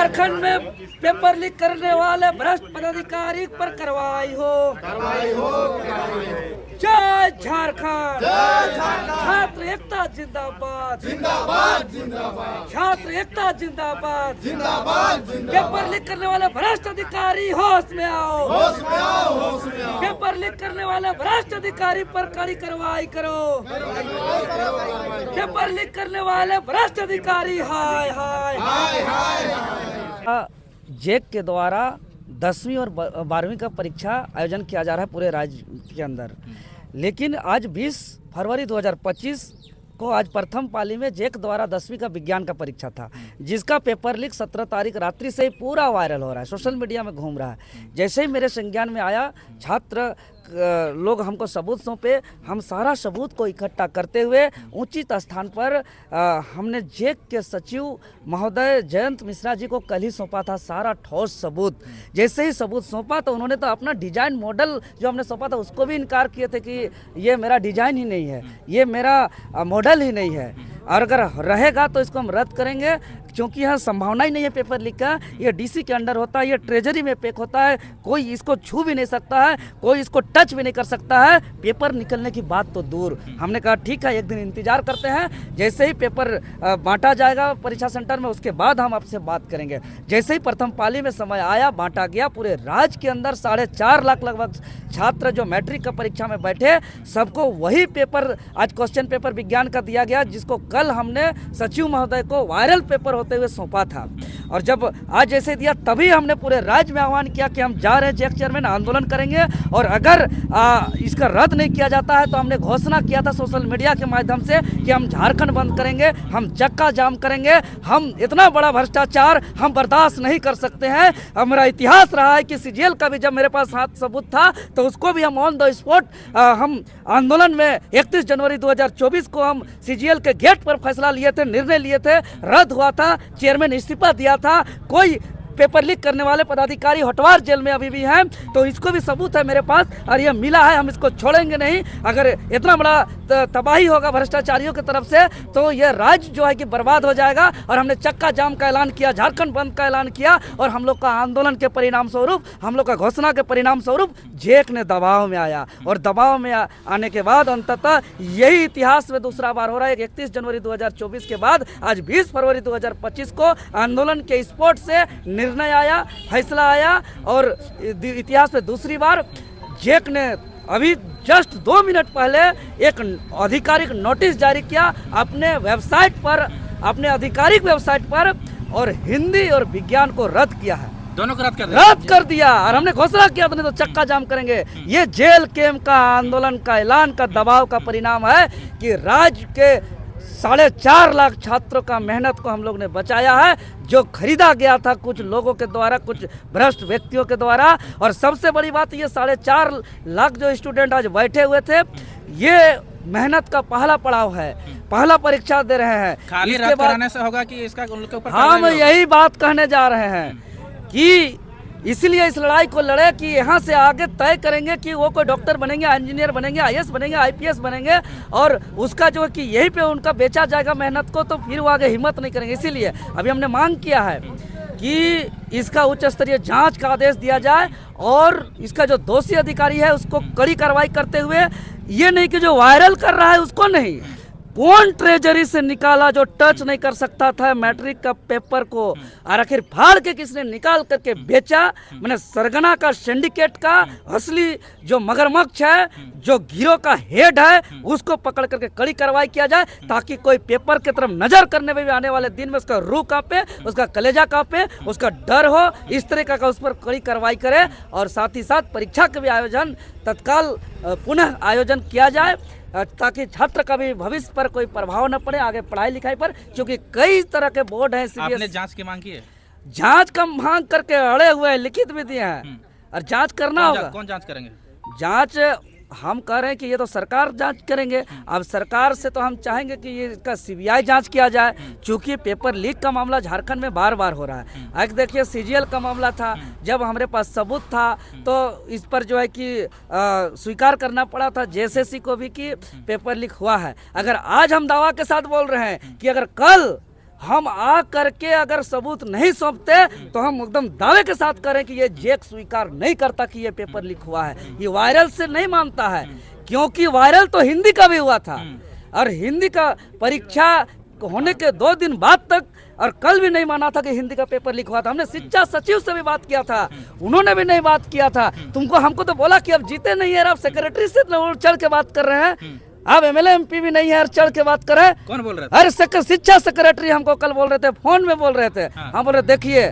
झारखंड में paper leak करने वाले भ्रष्ट पदाधिकारी पर कार्रवाई हो। जय झारखंड, छात्र एकता जिंदाबाद, छात्र एकता जिंदाबाद। पेपर लीक करने वाले भ्रष्ट अधिकारी होश में आओ, पेपर लीक करने वाले भ्रष्ट अधिकारी पर कड़ी कार्रवाई करो। पेपर लीक करने वाले भ्रष्ट अधिकारी हाय हाय हाय। जेक के द्वारा 10वीं और 12वीं का परीक्षा आयोजन किया जा रहा है पूरे राज्य के अंदर, लेकिन आज 20 फरवरी 2025 को आज प्रथम पाली में जेक द्वारा 10वीं का विज्ञान का परीक्षा था, जिसका पेपर लीक 17 तारीख रात्रि से ही पूरा वायरल हो रहा है, सोशल मीडिया में घूम रहा है। जैसे ही मेरे संज्ञान में आया, छात्र लोग हमको सबूत सौंपे, हम सारा सबूत को इकट्ठा करते हुए उचित स्थान पर हमने जेक के सचिव महोदय जयंत मिश्रा जी को कल ही सौंपा था सारा ठोस सबूत। जैसे ही सबूत सौंपा तो उन्होंने तो अपना डिजाइन मॉडल जो हमने सौंपा था उसको भी इनकार किए थे कि ये मेरा डिजाइन ही नहीं है, ये मेरा मॉडल ही नहीं है, और अगर रहेगा तो इसको हम रद्द करेंगे, क्योंकि यहाँ संभावना ही नहीं है पेपर लीक का। ये डीसी के अंडर होता है, ये ट्रेजरी में पैक होता है, कोई इसको छू भी नहीं सकता है, कोई इसको टच भी नहीं कर सकता है। पेपर निकलने की बात तो दूर। हमने कहा ठीक है, एक दिन इंतजार करते हैं, जैसे ही पेपर बांटा जाएगा परीक्षा सेंटर में उसके बाद हम आपसे बात करेंगे। जैसे ही प्रथम पाली में समय आया, बांटा गया, पूरे राज्य के अंदर 4.5 लाख लगभग छात्र जो मैट्रिक का परीक्षा में बैठे, सबको वही पेपर आज क्वेश्चन पेपर विज्ञान का दिया गया, जिसको कल हमने सचिव महोदय को वायरल पेपर होते हुए सौंपा था। और जब आज जैसे दिया तभी हमने पूरे राज्य में आह्वान किया कि हम जा रहे हैं जेक चेयरमैन, आंदोलन करेंगे, और अगर इसका रद्द नहीं किया जाता है तो हमने घोषणा किया था सोशल मीडिया के माध्यम से कि हम झारखंड बंद करेंगे, हम चक्का जाम करेंगे। हम इतना बड़ा भ्रष्टाचार हम बर्दाश्त नहीं कर सकते हैं। हमारा इतिहास रहा है कि सीजीएल का भी जब मेरे पास हाथ सबूत था तो उसको भी हम ऑन द स्पॉट हम आंदोलन में 31 जनवरी 2024 को हम सीजीएल के गेट पर फैसला लिए थे, निर्णय लिए थे, रद्द हुआ था, चेयरमैन इस्तीफा दिया था। कोई पेपर लीक करने वाले पदाधिकारी हटवार जेल में अभी भी हैं, तो इसको भी सबूत है मेरे पास और ये मिला है, हम इसको छोड़ेंगे नहीं। अगर इतना बड़ा तबाही होगा भ्रष्टाचारियों की तरफ से तो ये राज्य जो है कि बर्बाद हो जाएगा। और हमने चक्का जाम का ऐलान किया, झारखंड बंद का ऐलान किया, और हम लोग का आंदोलन के परिणाम स्वरूप, हम लोग का घोषणा के परिणाम स्वरूप जेक ने दबाव में आया, और दबाव में आने के बाद अंततः यही इतिहास में दूसरा बार हो रहा है। 31 जनवरी 2024 के बाद आज 20 फरवरी 2025 को आंदोलन के स्पॉट से निर्णय आया, फैसला आया, और इतिहास में दूसरी बार जेक ने अभी जस्ट 2 मिनट पहले एक आधिकारिक नोटिस जारी किया अपने वेबसाइट पर, अपने आधिकारिक वेबसाइट पर, और हिंदी और विज्ञान को रद्द किया है, दोनों को रद्द कर दिया। और हमने घोषणा किया था नहीं तो चक्का जाम करेंगे। ये जेल कैंप का आंदोलन का ऐलान का दबाव का परिणाम है कि राज्य के 4.5 लाख छात्रों का मेहनत को हम लोग ने बचाया है, जो खरीदा गया था कुछ लोगों के द्वारा, कुछ भ्रष्ट व्यक्तियों के द्वारा। और सबसे बड़ी बात, ये 4.5 लाख जो स्टूडेंट आज बैठे हुए थे, ये मेहनत का पहला पड़ाव है, पहला परीक्षा दे रहे हैं। खाली रद्द कराने से होगा कि इसका उनके ऊपर हम यही बात कहने जा रहे हैं कि इसलिए इस लड़ाई को लड़े कि यहाँ से आगे तय करेंगे कि वो कोई डॉक्टर बनेंगे, इंजीनियर बनेंगे, आईएएस बनेंगे, आईपीएस बनेंगे, और उसका जो है कि यहीं पे उनका बेचा जाएगा मेहनत को, तो फिर वो आगे हिम्मत नहीं करेंगे। इसीलिए अभी हमने मांग किया है कि इसका उच्च स्तरीय जांच का आदेश दिया जाए, और इसका जो दोषी अधिकारी है उसको कड़ी कार्रवाई करते हुए, ये नहीं कि जो वायरल कर रहा है उसको नहीं, कौन ट्रेजरी से निकाला जो टच नहीं कर सकता था मैट्रिक का पेपर को, और आखिर फाड़ के किसने निकाल करके बेचा। मैंने सरगना का सिंडिकेट का असली जो मगरमच्छ है, जो गिरोह का हेड है, उसको पकड़ करके कड़ी कार्रवाई किया जाए, ताकि कोई पेपर की तरफ नजर करने में भी आने वाले दिन में उसका रूह कांपे, उसका कलेजा कांपे, उसका डर हो, इस तरीका का उस पर कड़ी कार्रवाई करे। और साथ ही साथ परीक्षा के भी आयोजन तत्काल पुनः आयोजन किया जाए, ताकि छात्र का भी भविष्य पर कोई प्रभाव न पड़े आगे पढ़ाई लिखाई पर, क्योंकि कई तरह के बोर्ड हैं। आपने जांच की मांग की है? जांच का मांग करके अड़े हुए हैं, लिखित भी दिए हैं, और जांच करना होगा। कौन जांच करेंगे? जांच हम कह रहे हैं कि ये तो सरकार जांच करेंगे। अब सरकार से तो हम चाहेंगे कि ये इसका सीबीआई जांच किया जाए, क्योंकि पेपर लीक का मामला झारखंड में बार बार हो रहा है। आज देखिए सीजीएल का मामला था, जब हमारे पास सबूत था तो इस पर जो है कि स्वीकार करना पड़ा था जेएसएससी को भी कि पेपर लीक हुआ है। अगर आज हम दावा के साथ बोल रहे हैं कि अगर कल हम आ करके अगर सबूत नहीं सौंपते तो हम एकदम दावे के साथ करें कि ये जैक स्वीकार नहीं करता कि ये पेपर लीक हुआ है, ये वायरल से नहीं मानता है, क्योंकि वायरल तो हिंदी का भी हुआ था और हिंदी का परीक्षा होने के 2 दिन बाद तक और कल भी नहीं माना था कि हिंदी का पेपर लीक हुआ था। हमने शिक्षा सचिव से भी बात किया था, उन्होंने भी नहीं बात किया था। हमको तो बोला कि अब जीते नहीं है, अब सेक्रेटरी से चढ़ के बात कर रहे हैं, अब एमएलए एमपी भी नहीं है और चढ़ के बात कर रहे हैं। कौन बोल रहा था? अरे शिक्षा सेक्रेटरी हमको कल बोल रहे थे, फोन में बोल रहे थे। हम बोल रहे देखिए,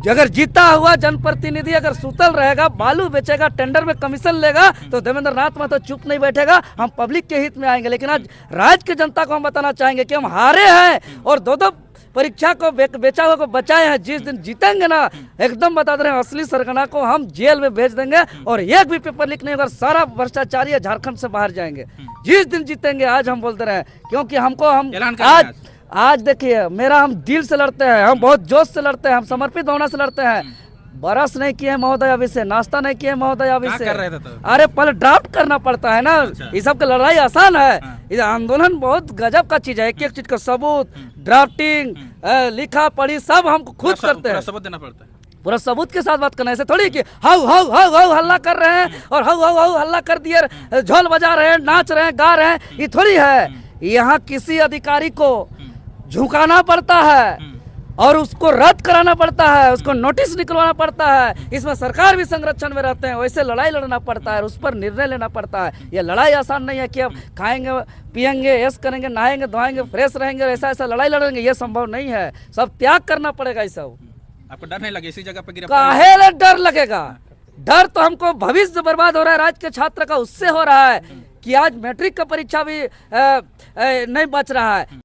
अगर जीता हुआ जनप्रतिनिधि अगर सुतल रहेगा, बालू बेचेगा, टेंडर में कमीशन लेगा, तो देवेंद्र नाथ महतो चुप नहीं बैठेगा। हम पब्लिक के हित में आएंगे, लेकिन आज राज्य की जनता को हम बताना चाहेंगे कि हम हारे हैं और 2 परीक्षा को बेचा हुआ को बचाए हैं। जिस दिन जीतेंगे ना, एकदम बता दे रहे हैं, असली सरगना को हम जेल में भेज देंगे और एक भी पेपर लीक नहीं होगा। सारा भ्रष्टाचारी झारखंड से बाहर जाएंगे जिस दिन जीतेंगे। आज हम बोलते रहे, क्योंकि हमको हम आज देखिए, हम दिल से लड़ते हैं, हम बहुत जोश से लड़ते हैं, हम समर्पित भावना से लड़ते हैं। बरस नहीं किए महोदय अभी से, नाश्ता नहीं किए महोदय अभी से। कर रहे थे तो? अरे पहले ड्राफ्ट करना पड़ता है ना। ये सब की लड़ाई आसान है, ये आंदोलन बहुत गजब का चीज है। एक एक चीज का सबूत, ड्राफ्टिंग, लिखा पढ़ी सब हम खुद करते हैं। सबूत देना पड़ता है, पूरा सबूत के साथ बात करना है। ऐसे थोड़ी कि हाउ हाउ हाउ हाउ हल्ला कर रहे हैं और हाउ हाउ हाउ हल्ला कर दिए, झोल बजा रहे हैं, नाच रहे हैं, गा रहे हैं, ये थोड़ी है। यहाँ किसी अधिकारी को झुकाना पड़ता है और उसको रद्द कराना पड़ता है, उसको नोटिस निकलवाना पड़ता है। इसमें सरकार भी संरक्षण में रहते हैं, वैसे लड़ाई लड़ना पड़ता है, उस पर निर्णय लेना पड़ता है। ये लड़ाई आसान नहीं है कि अब खाएंगे पियेंगे ऐश करेंगे, नहाएंगे धोएंगे, फ्रेश रहेंगे, ऐसा लड़ाई लड़ेंगे, ये संभव नहीं है। सब त्याग करना पड़ेगा। ये सब आपको डर नहीं लगे इसी जगह पे काहे डर लगेगा? डर तो हमको भविष्य बर्बाद हो रहा है राज्य के छात्र का, उससे हो रहा है कि आज मैट्रिक का परीक्षा भी नहीं बच रहा है।